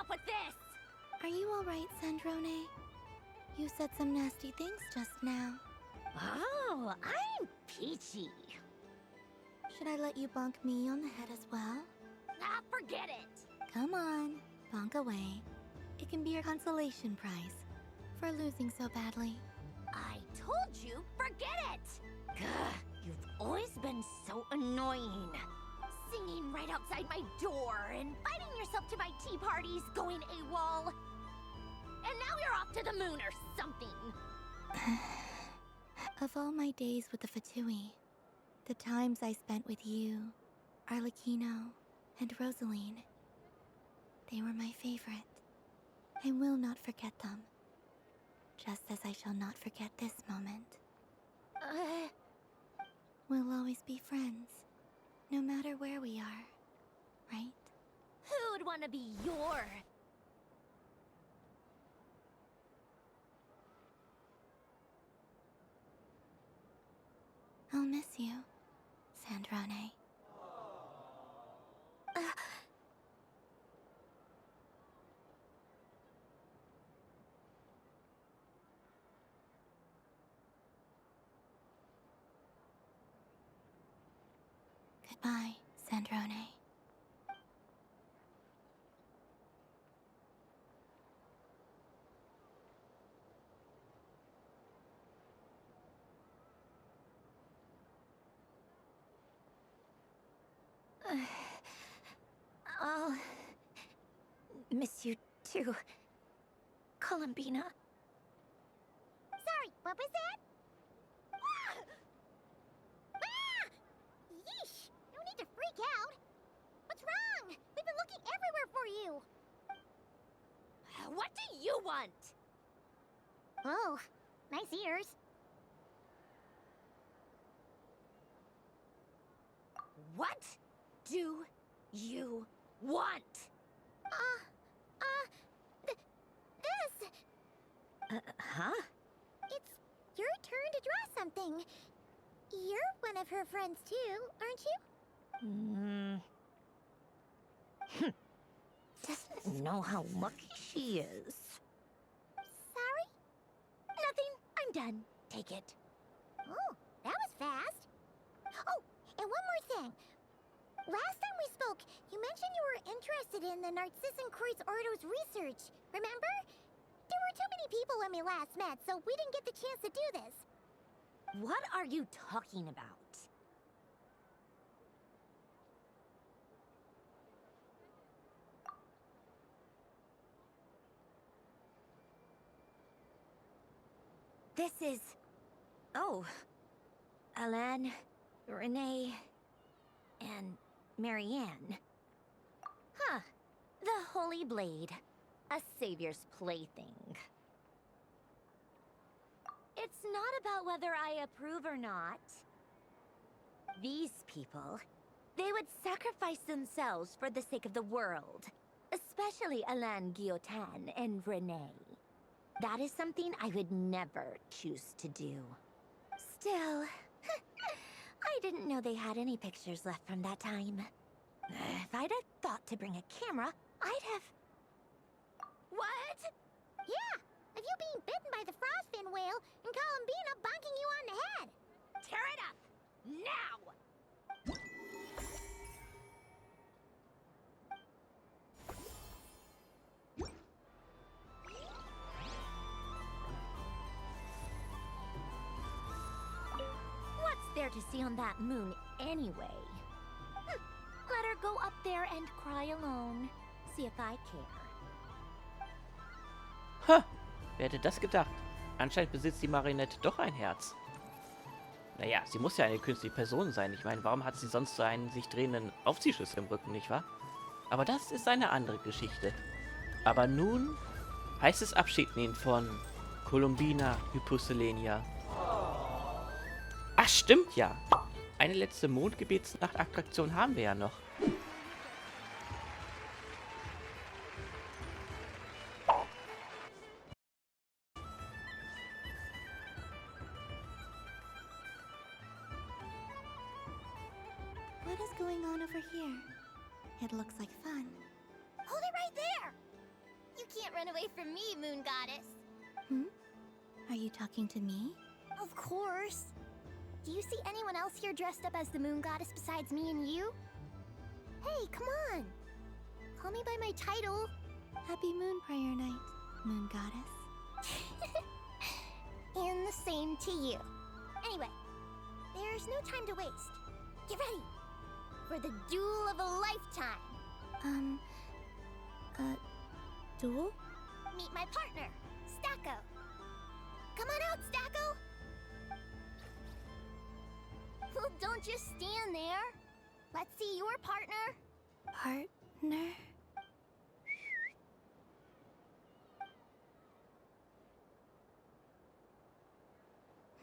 up with this! Are you alright, Sandrone? You said some nasty things just now. Oh, I'm peachy. Should I let you bonk me on the head as well? Ah, forget it! Come on, bonk away. It can be your consolation prize for losing so badly. I told you, forget it! Gah, you've always been so annoying. Singing right outside my door, inviting yourself to my tea parties, going AWOL. And now you're off to the moon or something. Of all my days with the Fatui, the times I spent with you, Arlecchino, and Rosaline, they were my favorite. I will not forget them. Just as I shall not forget this moment. We'll always be friends, no matter where we are, right? Who'd want to be your... I'll miss you, Sandrone. Goodbye, Sandrone. I'll miss you too, Columbina. Sorry, what was that? Yeesh! No need to freak out. What's wrong? We've been looking everywhere for you. What do you want? Oh, nice ears. What do you want? This. Huh? It's your turn to draw something. You're one of her friends too, aren't you? Doesn't know how lucky she is. Sorry? Nothing. I'm done. Take it. Oh, that was fast. Oh, and one more thing. Last time we spoke, you mentioned you were interested in the Narcissan Kreuz Ordo's research, remember? There were too many people when we last met, so we didn't get the chance to do this. What are you talking about? This is... Oh. Alain, Renee, and Marianne. Huh. The Holy Blade. A savior's plaything. It's not about whether I approve or not. These people, they would sacrifice themselves for the sake of the world. Especially Alain Guillotin and Renee. That is something I would never choose to do. Still, I didn't know they had any pictures left from that time. If I'd have thought to bring a camera, I'd have... What? Yeah, of you being bitten by the frostfin whale and Columbina bonking you on the head. Tear it up, now! What's there to see on that moon anyway? Let her go up there and cry alone. See if I care. Ha! Wer hätte das gedacht? Anscheinend besitzt die Marinette doch ein Herz. Naja, sie muss ja eine künstliche Person sein. Ich meine, warum hat sie sonst so einen sich drehenden Aufziehschlüssel im Rücken, nicht wahr? Aber das ist eine andere Geschichte. Aber nun heißt es Abschied nehmen von Columbina Hyposelenia. Ach, stimmt ja. Eine letzte Mondgebetsnacht-Attraktion haben wir ja noch. What is going on over here? It looks like fun. Hold it right there! can't run away from me, Moon Goddess. Hmm? Are you talking to me? Of course. Do you see anyone else here dressed up as the Moon Goddess besides me and you? Hey, come on. Call me by my title. Happy Moon Prayer Night, Moon Goddess. And the same to you. Anyway, there's no time to waste. Get ready for the duel of a lifetime. Duel? Meet my partner, Stacko. Come on out, Stacko. Well, don't just stand there. Let's see your partner. Partner?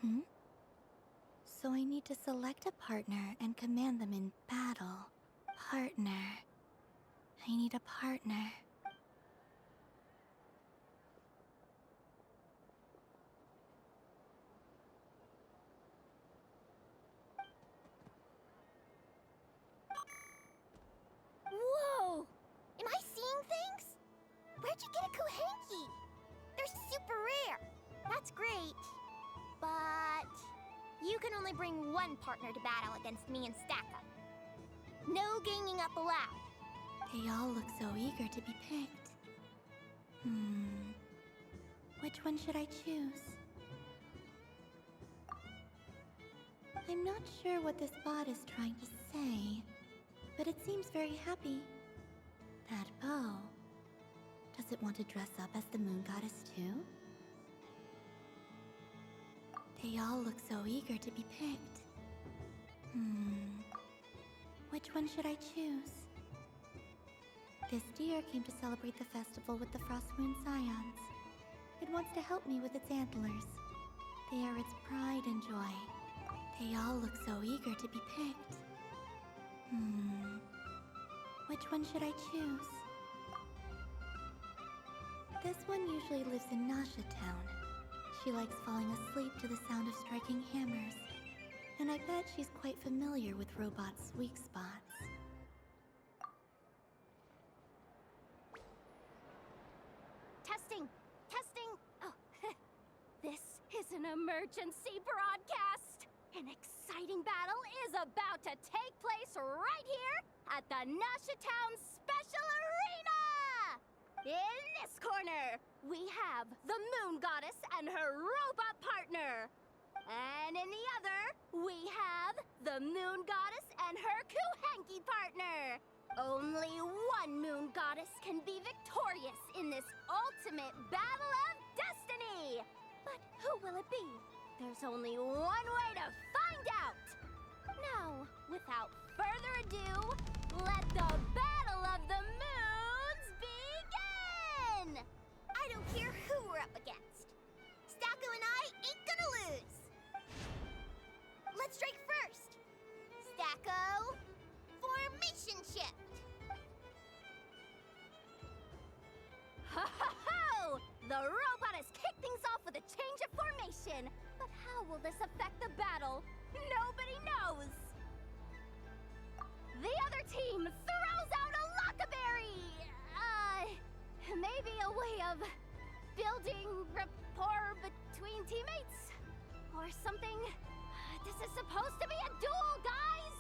Hmm? So I need to select a partner and command them in battle. Partner. I need a partner. Whoa! Am I seeing things? Where'd you get a Kohenki? They're super rare. That's great. But you can only bring one partner to battle against me and Stacko. No ganging up allowed. They all look so eager to be picked. Which one should I choose? I'm not sure what this bot is trying to say, but it seems very happy. That bow. Does it want to dress up as the Moon Goddess too? They all look so eager to be picked. Which one should I choose? This deer came to celebrate the festival with the Frost Moon Scions. It wants to help me with its antlers. They are its pride and joy. They all look so eager to be picked. Which one should I choose? This one usually lives in Nasha Town. She likes falling asleep to the sound of striking hammers. And I bet she's quite familiar with robots' weak spots. Testing! Testing! Oh, this is an emergency broadcast! An exciting battle is about to take place right here at the Nasha Town Special Arena! In this corner, we have the Moon Goddess and her robot partner. And in the other, we have the Moon Goddess and her Kohenki partner. Only one Moon Goddess can be victorious in this ultimate battle of destiny. But who will it be? There's only one way to find out. Now, without further ado, let the Battle of the Moons begin! I don't care who we're up against. Stacko and I ain't gonna lose. Let's strike first. Stacko, formation shift. Ho ho ho! The robot has kicked things off with a change of formation. But how will this affect the battle? Nobody knows. The other team throws out a Lockaberry. Maybe a way of building rapport between teammates or something. This is supposed to be a duel, guys!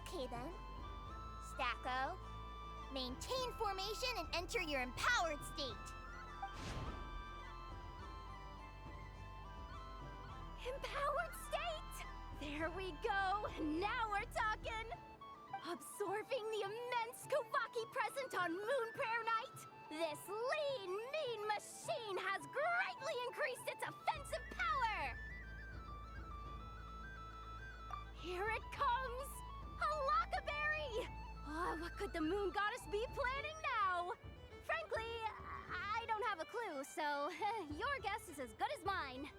Okay then. Stacko, maintain formation and enter your empowered state. Empowered state! There we go! Now we're talking! Absorbing the immense Kuvaki present on Moon Prayer Night, this lean, mean machine has greatly increased its offensive power! Here it comes! A Lockaberry! Oh, what could the Moon Goddess be planning now? Frankly, I don't have a clue, so your guess is as good as mine.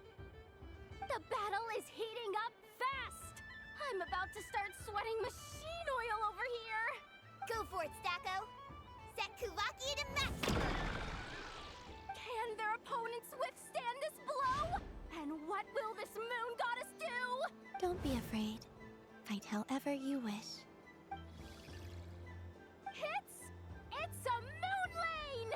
The battle is heating up fast! I'm about to start sweating machine oil over here! Go for it, Stacko! Set Kuvaki to maximum! Can their opponents withstand this blow? And what will this Moon Goddess do? Don't be afraid. Fight however you wish. It's a moon lane!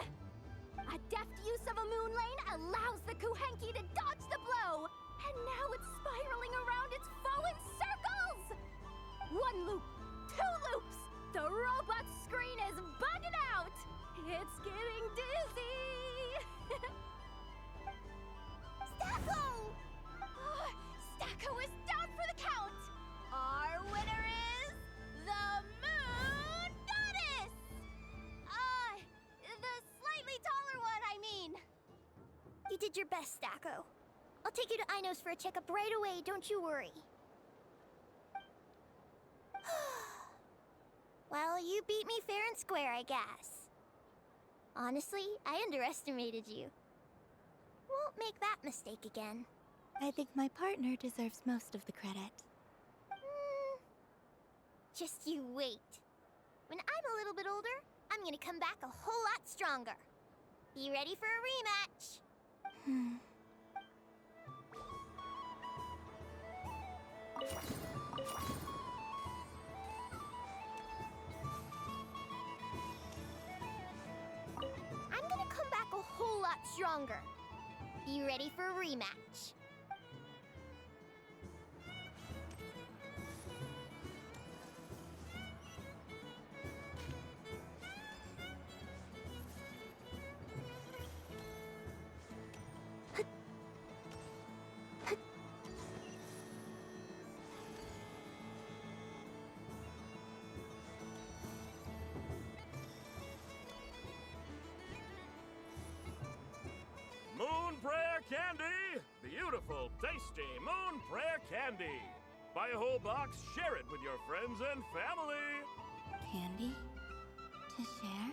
Staku Hanky to dodge the blow! And now it's spiraling around its foe in circles! One loop, two loops! The robot screen is bugging out! It's getting dizzy! Stacko! Stacko is down for the count! Our winner is the Moon Goddess! The slightly taller one, I mean. You did your best, Stacko. I'll take you to Inos for a checkup right away, don't you worry. Well, you beat me fair and square, I guess. Honestly, I underestimated you. Won't make that mistake again. I think my partner deserves most of the credit. Just you wait. When I'm a little bit older, I'm gonna come back a whole lot stronger. Be ready for a rematch. I'm gonna come back a whole lot stronger. Be ready for a rematch. Moon Prayer Candy! Beautiful, tasty Moon Prayer Candy! Buy a whole box, share it with your friends and family! Candy? To share?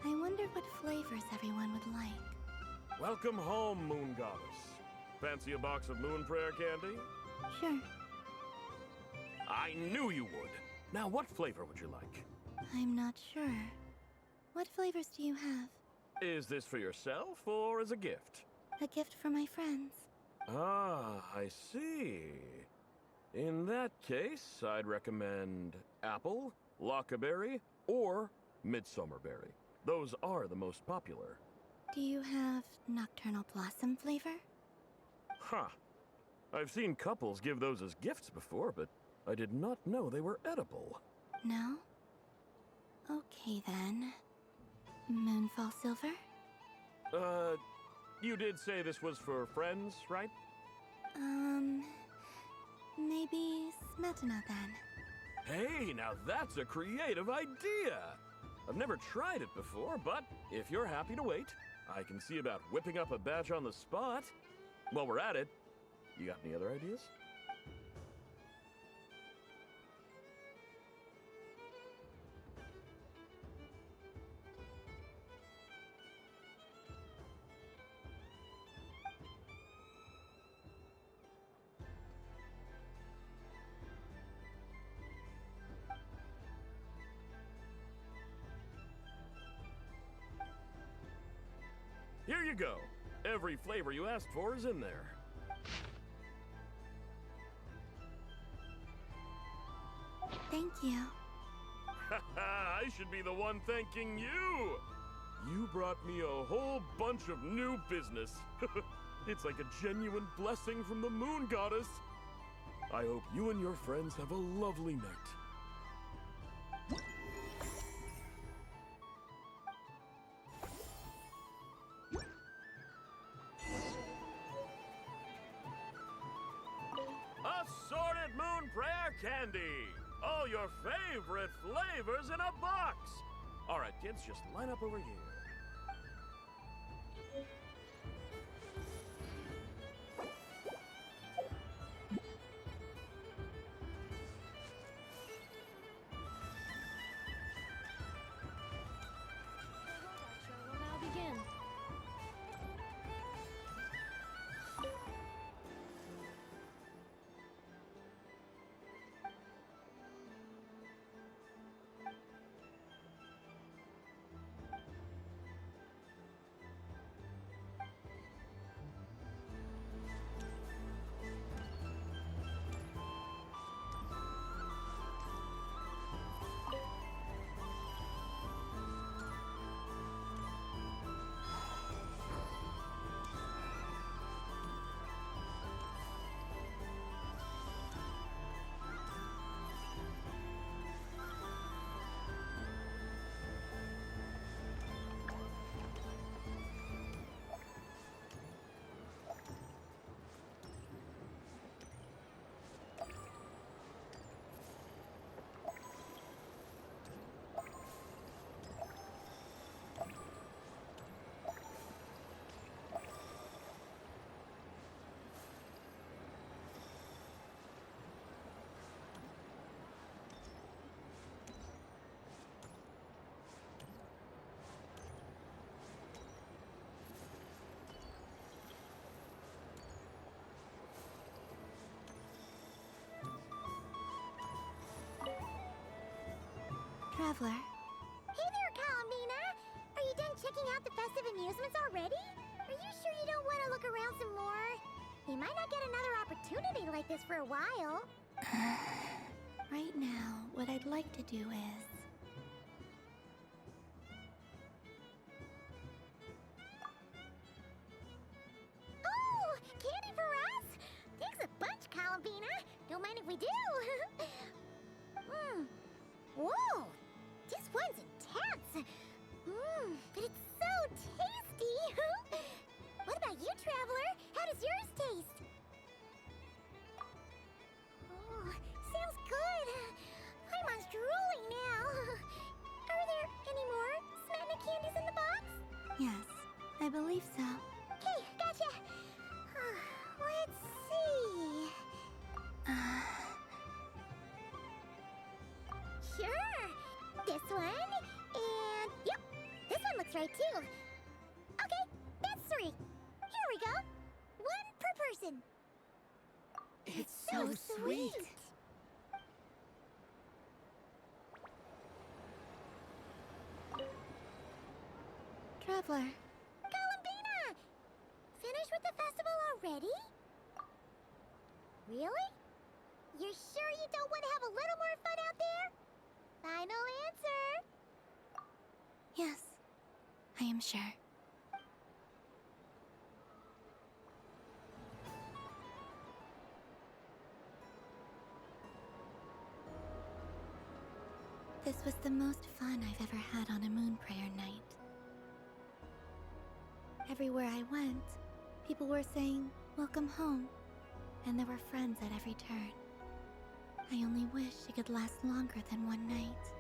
I wonder what flavors everyone would like. Welcome home, Moon Goddess. Fancy a box of Moon Prayer Candy? Sure. I knew you would. Now, what flavor would you like? I'm not sure. What flavors do you have? Is this for yourself or as a gift? A gift for my friends. Ah, I see. In that case, I'd recommend apple, lockaberry, or midsummerberry. Those are the most popular. Do you have nocturnal blossom flavor? Huh. I've seen couples give those as gifts before, but I did not know they were edible. No? Okay then. Moonfall silver? You did say this was for friends, right? Maybe smetana then. Hey, now that's a creative idea! I've never tried it before, but if you're happy to wait, I can see about whipping up a batch on the spot. While we're at it, you got any other ideas? Here you go. Every flavor you asked for is in there. Thank you. I should be the one thanking you! You brought me a whole bunch of new business. It's like a genuine blessing from the Moon Goddess. I hope you and your friends have a lovely night. Assorted Moon Prayer Candy! All your favorite flavors in a box! All right, kids, just line up over here. Will now begin. Traveler. Hey there, Columbina! Are you done checking out the festive amusements already? Are you sure you don't want to look around some more? You might not get another opportunity like this for a while. Right now, what I'd like to do is... Oh! Candy for us? Thanks a bunch, Columbina. Don't mind if we do. Whoa! This one's intense. But it's so tasty. What about you, Traveler? How does yours taste? Oh, sounds good. I'm drooling now. Are there any more Smatna candies in the box? Yes, I believe so. Okay, gotcha. Let's see. Sure. This one. And yep, this one looks right too. Okay, that's 3. Here we go. 1 per person. It's so sweet. Traveler. Columbina! Finished with the festival already? Really? You're sure you don't want to have a little more fun out there? Final answer. Yes, I am sure. This was the most fun I've ever had on a moon prayer night. Everywhere I went, people were saying, "Welcome home," and there were friends at every turn. I only wish it could last longer than one night.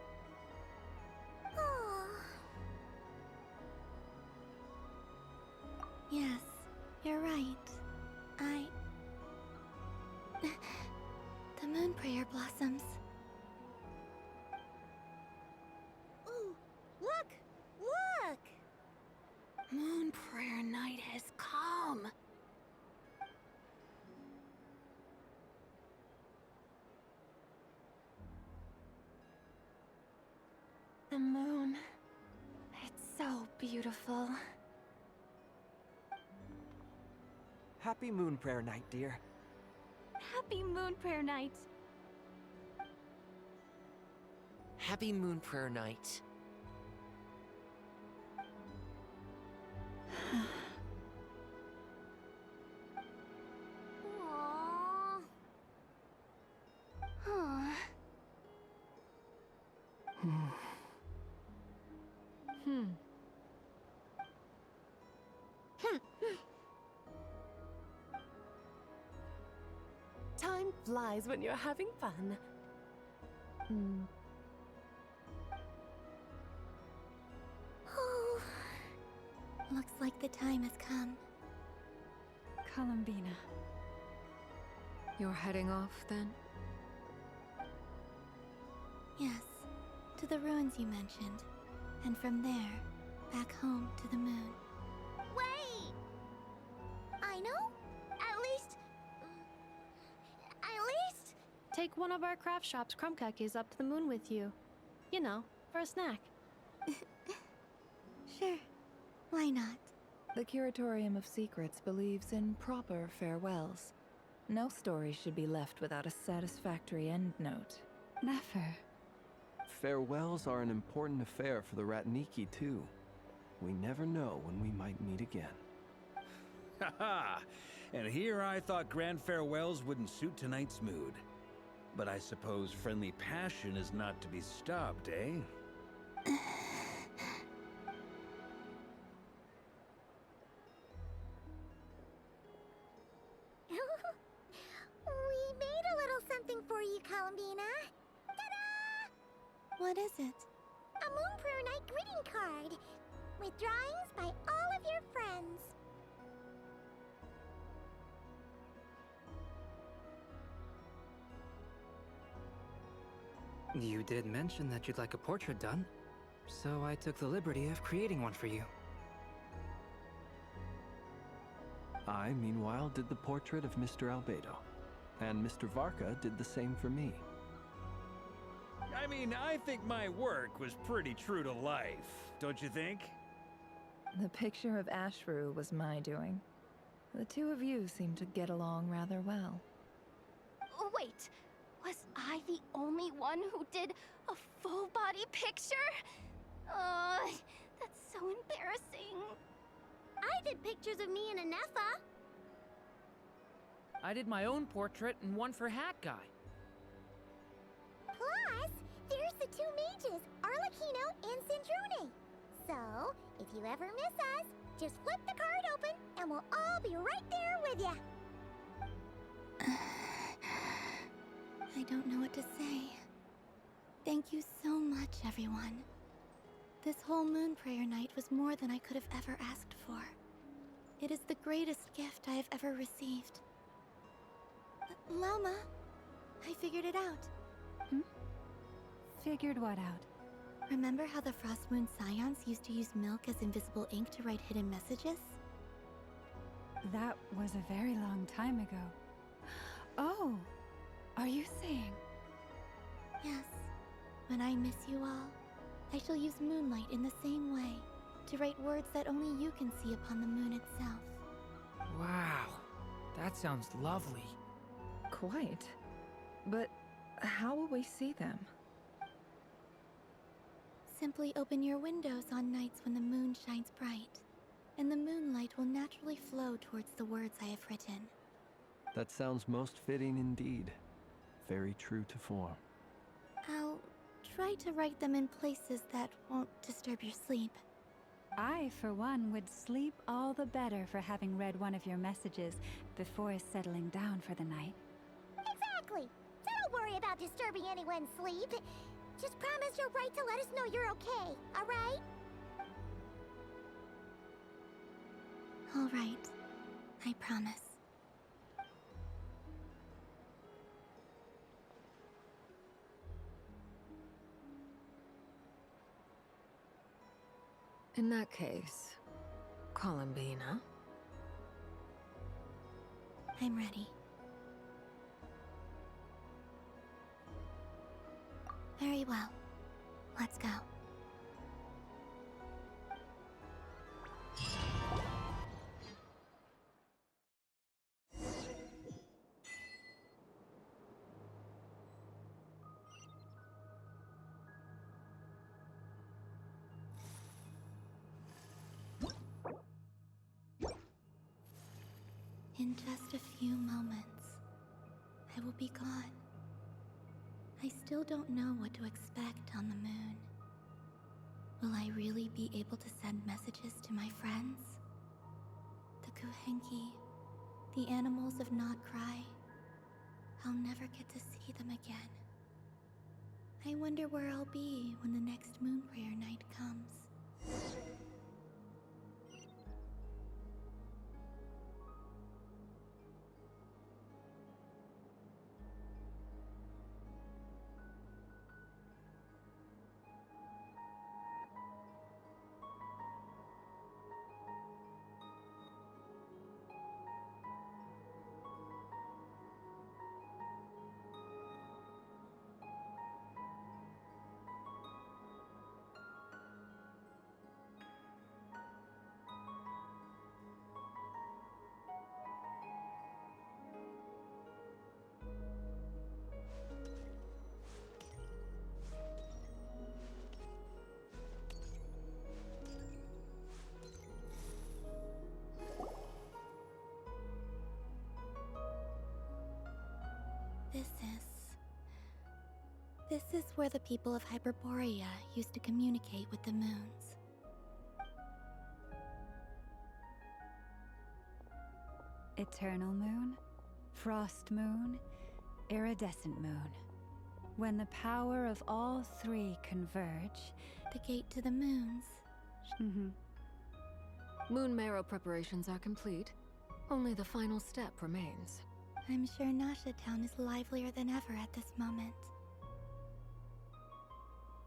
Oh. Yes, you're right. The moon prayer blossoms. Ooh, look! Look! Moon prayer night has come. The moon. It's so beautiful. Happy Moon Prayer Night, dear. Happy moon prayer night. Happy Moon Prayer Night. Aww. Time flies when you're having fun. Oh, looks like the time has come. Columbina. You're heading off then? Yes, to the ruins you mentioned. And from there, back home to the moon. Wait! I know? At least... Take one of our craft shop's crumb cookies up to the moon with you. You know, for a snack. Sure, why not? The Curatorium of Secrets believes in proper farewells. No story should be left without a satisfactory endnote. Never. Farewells are an important affair for the Ratniki, too. We never know when we might meet again. Haha! And here I thought grand farewells wouldn't suit tonight's mood. But I suppose friendly passion is not to be stopped, eh? We made a little something for you, Columbina. Ta-da! What is it? A Moon Prayer Night greeting card with drawings by all of your friends. You did mention that you'd like a portrait done, so I took the liberty of creating one for you. I, meanwhile, did the portrait of Mr. Albedo, and Mr. Varka did the same for me. I mean, I think my work was pretty true to life, don't you think? The picture of Ashru was my doing. The two of you seem to get along rather well. Wait, was I the only one who did a full body picture? That's so embarrassing. I did pictures of me and Anefa. I did my own portrait and one for Hat Guy. Plus, there's the two mages, Arlecchino and Sandrone. So, if you ever miss us, just flip the card open and we'll all be right there with you. I don't know what to say. Thank you so much, everyone. This whole moon prayer night was more than I could have ever asked for. It is the greatest gift I have ever received. Lauma, I figured it out. Figured what out? Remember how the Frost Moon Scions used to use milk as invisible ink to write hidden messages? That was a very long time ago. Oh, are you saying? Yes. When I miss you all, I shall use moonlight in the same way, to write words that only you can see upon the moon itself. Wow, that sounds lovely. Quite. But how will we see them? Simply open your windows on nights when the moon shines bright, and the moonlight will naturally flow towards the words I have written. That sounds most fitting indeed. Very true to form. I'll try to write them in places that won't disturb your sleep. I, for one, would sleep all the better for having read one of your messages before settling down for the night. Exactly. So don't worry about disturbing anyone's sleep. Just promise you'll write to let us know you're okay, alright? All right. I promise. In that case, Columbina. I'm ready. Very well. Let's go. In just a few moments, I will be gone. I still don't know what to expect on the moon. Will I really be able to send messages to my friends? The Kuhenki, the animals of Nod-Krai. I'll never get to see them again. I wonder where I'll be when the next moon prayer night comes. This is where the people of Hyperborea used to communicate with the moons. Eternal moon, frost moon, iridescent moon. When the power of all three converge... The gate to the moons. Moon marrow preparations are complete. Only the final step remains. I'm sure Nasha Town is livelier than ever at this moment.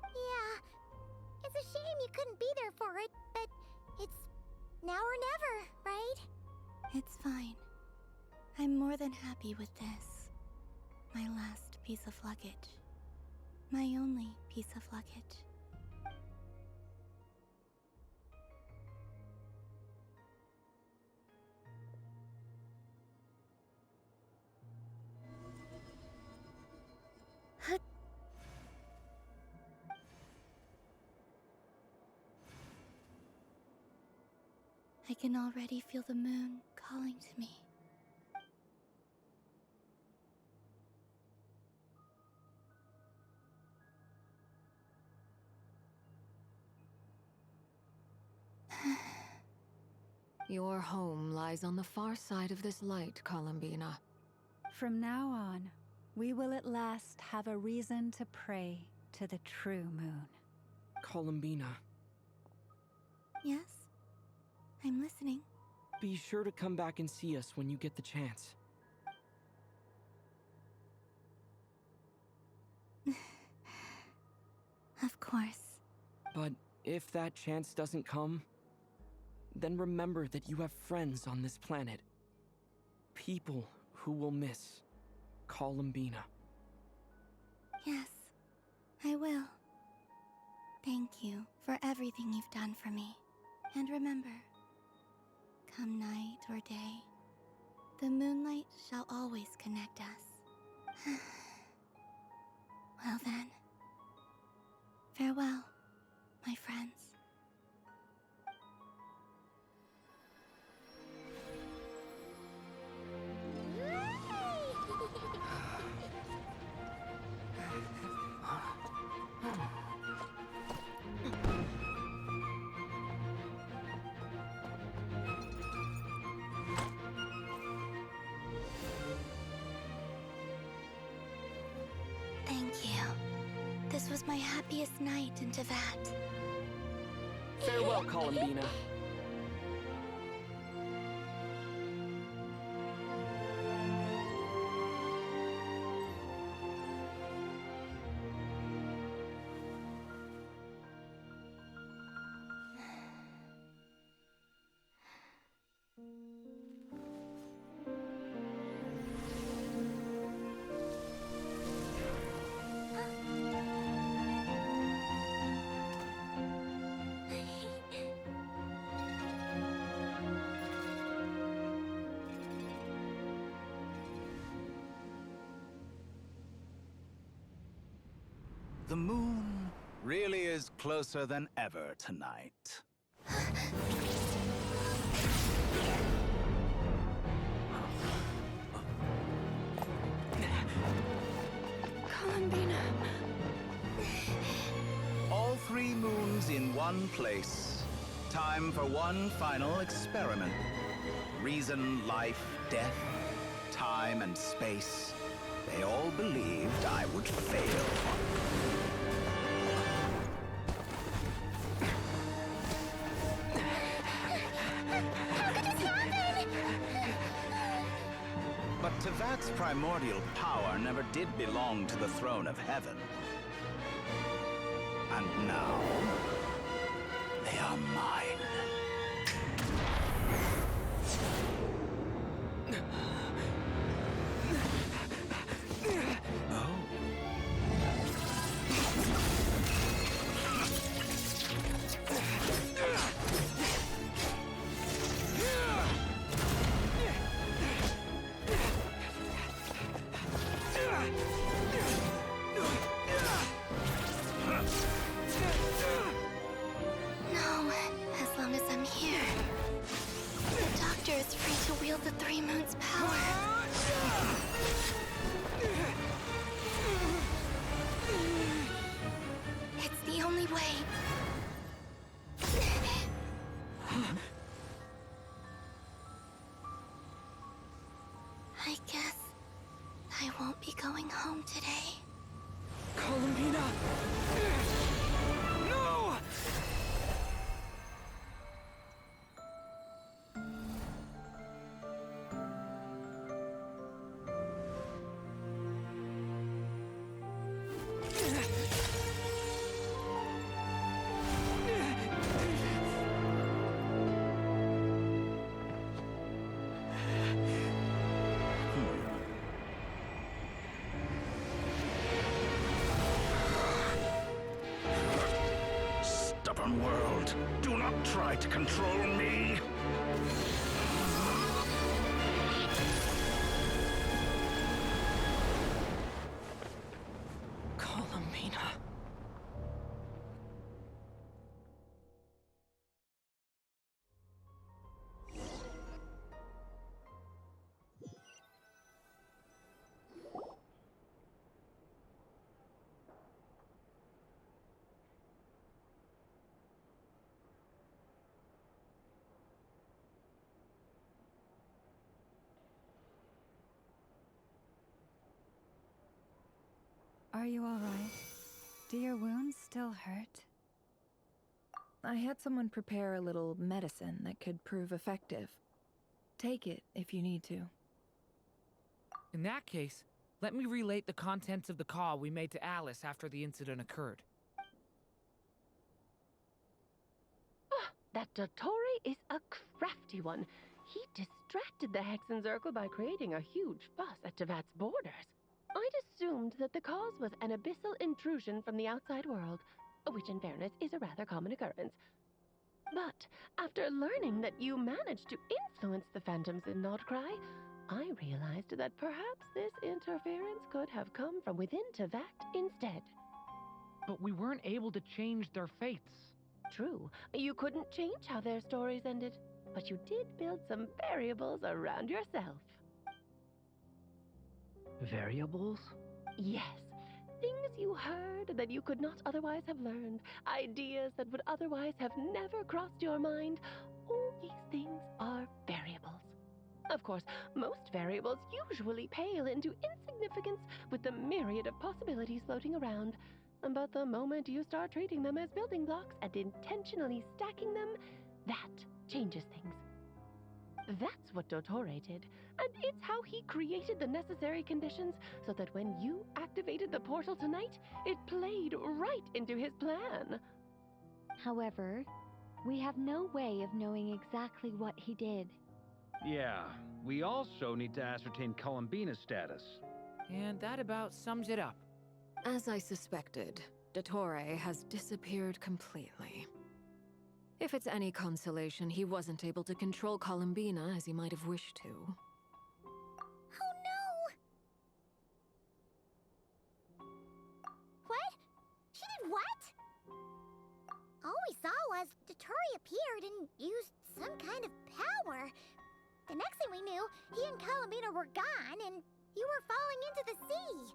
Yeah, it's a shame you couldn't be there for it, but it's now or never, right? It's fine. I'm more than happy with this. My last piece of luggage. My only piece of luggage. I can already feel the moon calling to me. Your home lies on the far side of this light, Columbina. From now on, we will at last have a reason to pray to the true moon. Columbina, Yes? I'm listening. be sure to come back and see us when you get the chance. Of course. But if that chance doesn't come, then remember that you have friends on this planet. People who will miss Columbina. Yes, I will. Thank you for everything you've done for me. And remember, come night or day, the moonlight shall always connect us. Well then, farewell, my friends. Thank you. This was my happiest night in Teyvat. Farewell, Columbina. The moon really is closer than ever tonight. Columbina. All 3 moons in one place. Time for one final experiment. Reason, life, death, time and space. They all believed I would fail. But Teyvat's primordial power never did belong to the throne of heaven. And now, they are mine. No, as long as I'm here. The Doctor is free to wield the 3 moons' power. It's the only way. I guess I won't be going home today. Columbina! No! on-world. Do not try to control me. Columbina. Are you all right? Do your wounds still hurt? I had someone prepare a little medicine that could prove effective. Take it if you need to. In that case, let me relate the contents of the call we made to Alice after the incident occurred. That Dottore is a crafty one. He distracted the Hexenzirkel by creating a huge fuss at Tevat's borders. I'd assumed that the cause was an abyssal intrusion from the outside world, which in fairness is a rather common occurrence. But after learning that you managed to influence the phantoms in Nod-Krai, I realized that perhaps this interference could have come from within Tevat instead. But we weren't able to change their fates. True, you couldn't change how their stories ended, but you did build some variables around yourself. Variables? Yes. Things you heard that you could not otherwise have learned. Ideas that would otherwise have never crossed your mind. All these things are variables. Of course, most variables usually pale into insignificance with the myriad of possibilities floating around. But the moment you start treating them as building blocks and intentionally stacking them, that changes things. That's what Dottore did, and it's how he created the necessary conditions so that when you activated the portal tonight, it played right into his plan. However, we have no way of knowing exactly what he did. Yeah, we also need to ascertain Columbina's status. And that about sums it up. As I suspected, Dottore has disappeared completely. If it's any consolation, he wasn't able to control Columbina as he might have wished to. Oh no! What? She did what? All we saw was Dottore appeared and used some kind of power. The next thing we knew, he and Columbina were gone and you were falling into the sea.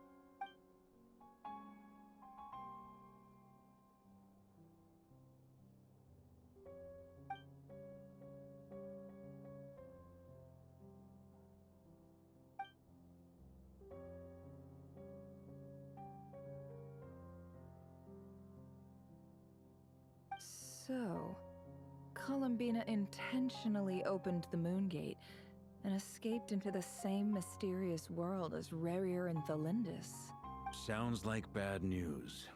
So, Columbina intentionally opened the Moon Gate and escaped into the same mysterious world as Rarier and Thalindis. Sounds like bad news.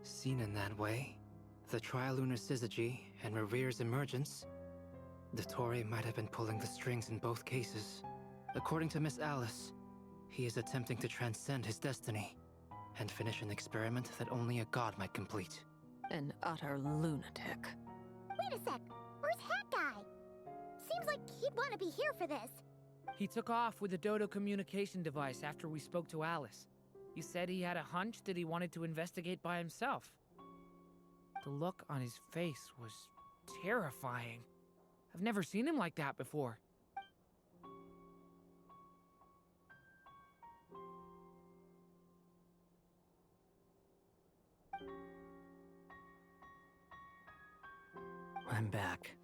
Seen in that way, the trilunar syzygy and Rarier's emergence, Dottore might have been pulling the strings in both cases. According to Miss Alice, he is attempting to transcend his destiny and finish an experiment that only a god might complete. An utter lunatic. Wait a sec, where's Hat Guy? Seems like he'd want to be here for this. He took off with the Dodo communication device after we spoke to Alice. He said he had a hunch that he wanted to investigate by himself. The look on his face was terrifying. I've never seen him like that before. I'm back.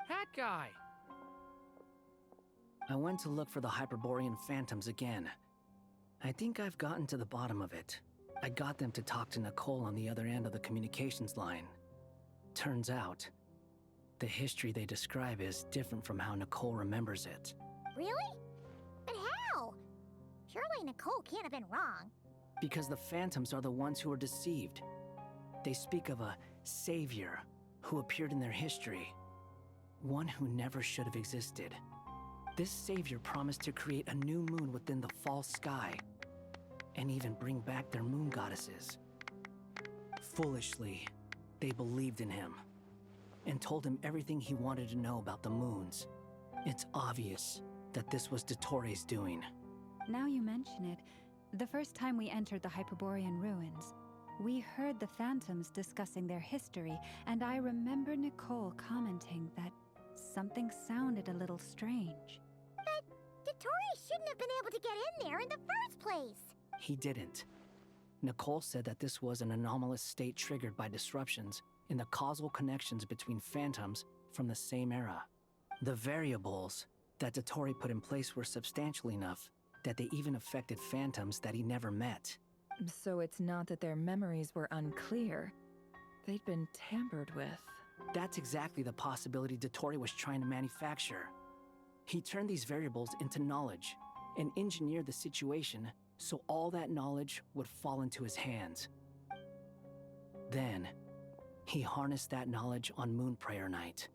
Hat Guy! I went to look for the Hyperborean phantoms again. I think I've gotten to the bottom of it. I got them to talk to Nicole on the other end of the communications line. Turns out, the history they describe is different from how Nicole remembers it. Really? But how? Surely Nicole can't have been wrong. Because the phantoms are the ones who are deceived. They speak of a savior who appeared in their history. One who never should have existed. This savior promised to create a new moon within the false sky. and even bring back their moon goddesses. Foolishly, they believed in him and told him everything he wanted to know about the moons. It's obvious that this was Dottoro's doing. Now you mention it, the first time we entered the Hyperborean ruins, we heard the phantoms discussing their history, and I remember Nicole commenting that something sounded a little strange. But Dottore shouldn't have been able to get in there in the first place. He didn't. Nicole said that this was an anomalous state triggered by disruptions in the causal connections between phantoms from the same era. The variables that Dottore put in place were substantial enough that they even affected phantoms that he never met. So it's not that their memories were unclear. They'd been tampered with. That's exactly the possibility Dottore was trying to manufacture. He turned these variables into knowledge and engineered the situation so all that knowledge would fall into his hands. Then, he harnessed that knowledge on Moon Prayer Night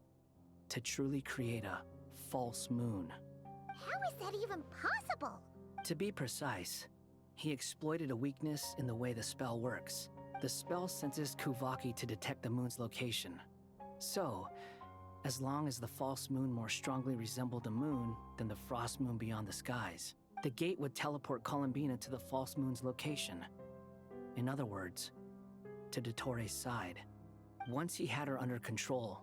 to truly create a false moon. How is that even possible? To be precise, he exploited a weakness in the way the spell works. The spell senses Kuvaki to detect the moon's location. So, as long as the false moon more strongly resembled the moon than the frost moon beyond the skies, the gate would teleport Columbina to the false moon's location. In other words, to Dottore's side. Once he had her under control,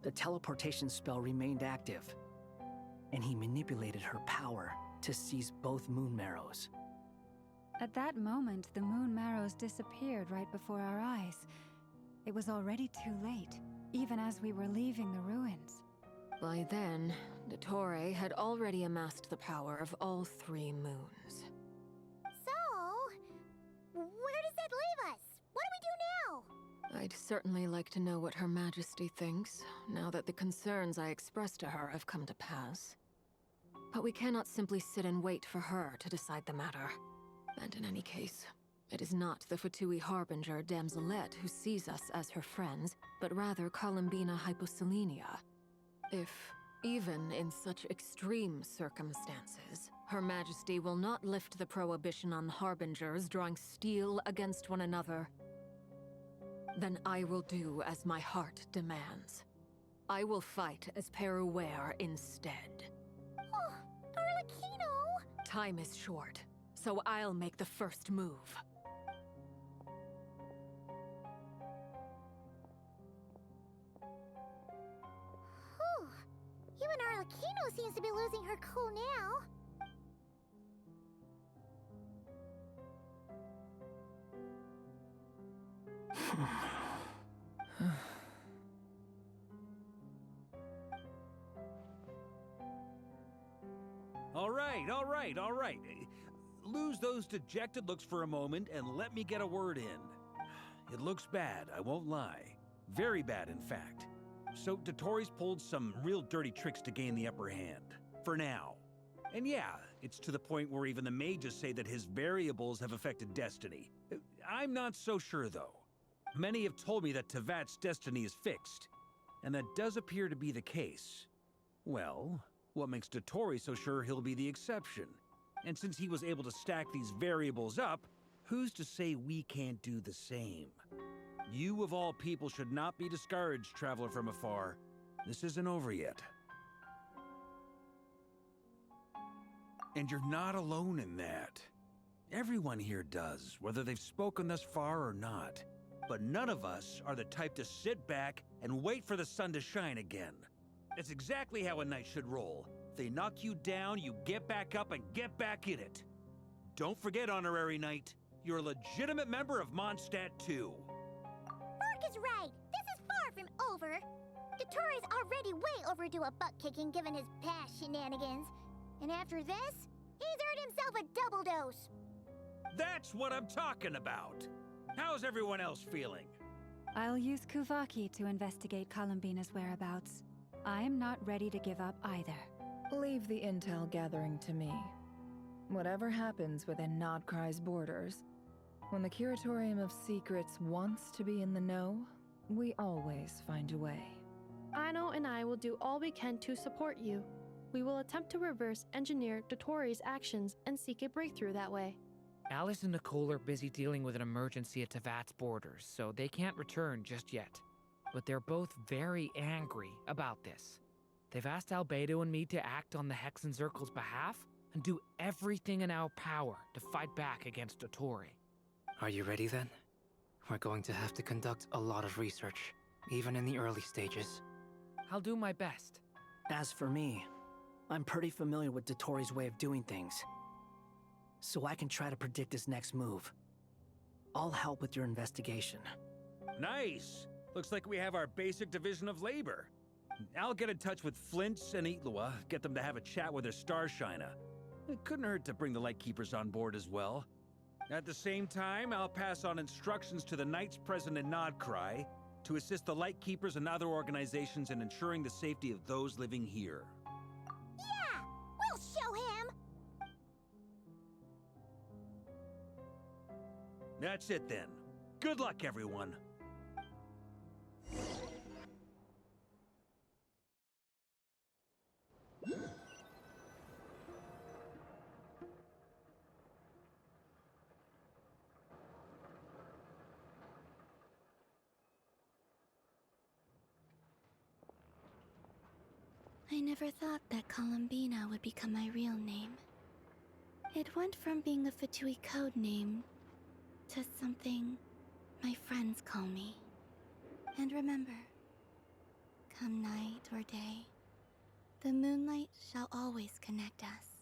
the teleportation spell remained active, and he manipulated her power to seize both moon marrows. At that moment, the moon marrows disappeared right before our eyes. It was already too late, even as we were leaving the ruins. By then, Dottore had already amassed the power of all 3 moons. So, where does that leave us? What do we do now? I'd certainly like to know what Her Majesty thinks, now that the concerns I expressed to her have come to pass. But we cannot simply sit and wait for her to decide the matter. And in any case, it is not the Fatui Harbinger Damselette who sees us as her friends, but rather Columbina Hyposelenia. If, even in such extreme circumstances, Her Majesty will not lift the prohibition on Harbingers drawing steel against one another, then I will do as my heart demands. I will fight as Peruware instead. Oh, Arlecchino! Time is short, so I'll make the first move. Whew. Even Arlecchino seems to be losing her cool now. All right. Lose those dejected looks for a moment and let me get a word in. It looks bad, I won't lie. Very bad, in fact. So Dottore's pulled some real dirty tricks to gain the upper hand. For now. And yeah, it's to the point where even the mages say that his variables have affected destiny. I'm not so sure, though. Many have told me that Tevat's destiny is fixed, and that does appear to be the case. Well, what makes Dottore so sure he'll be the exception? And since he was able to stack these variables up, who's to say we can't do the same? You of all people should not be discouraged, traveler from afar. This isn't over yet. And you're not alone in that. Everyone here does, whether they've spoken thus far or not. But none of us are the type to sit back and wait for the sun to shine again. It's exactly how a knight should roll. If they knock you down, you get back up and get back in it. Don't forget, Honorary Knight, you're a legitimate member of Mondstadt too. Mark is right. This is far from over. Dottore's already way overdue a butt-kicking given his past shenanigans. And after this, he's earned himself a double dose. That's what I'm talking about. How's everyone else feeling? I'll use Kuvaki to investigate Columbina's whereabouts. I'm not ready to give up either. Leave the intel gathering to me. Whatever happens within Nod-Krai's borders, when the Curatorium of Secrets wants to be in the know, we always find a way. Ano and I will do all we can to support you. We will attempt to reverse engineer Dottore's actions and seek a breakthrough that way. Alice and Nicole are busy dealing with an emergency at Tevat's borders, so they can't return just yet. But they're both very angry about this. They've asked Albedo and me to act on the Hexen Circle's behalf and do everything in our power to fight back against Dotori. Are you ready then? We're going to have to conduct a lot of research, even in the early stages. I'll do my best. As for me, I'm pretty familiar with Dotori's way of doing things, so I can try to predict his next move. I'll help with your investigation. Nice! Looks like we have our basic division of labor. I'll get in touch with Flints and Eatlua, get them to have a chat with their Starshiner. It couldn't hurt to bring the Lightkeepers on board as well. At the same time, I'll pass on instructions to the Knights present in Nod-Krai to assist the Lightkeepers and other organizations in ensuring the safety of those living here. Yeah! We'll show him! That's it then. Good luck, everyone. I never thought that Columbina would become my real name. It went from being a Fatui code name to something my friends call me. And remember, come night or day, the moonlight shall always connect us.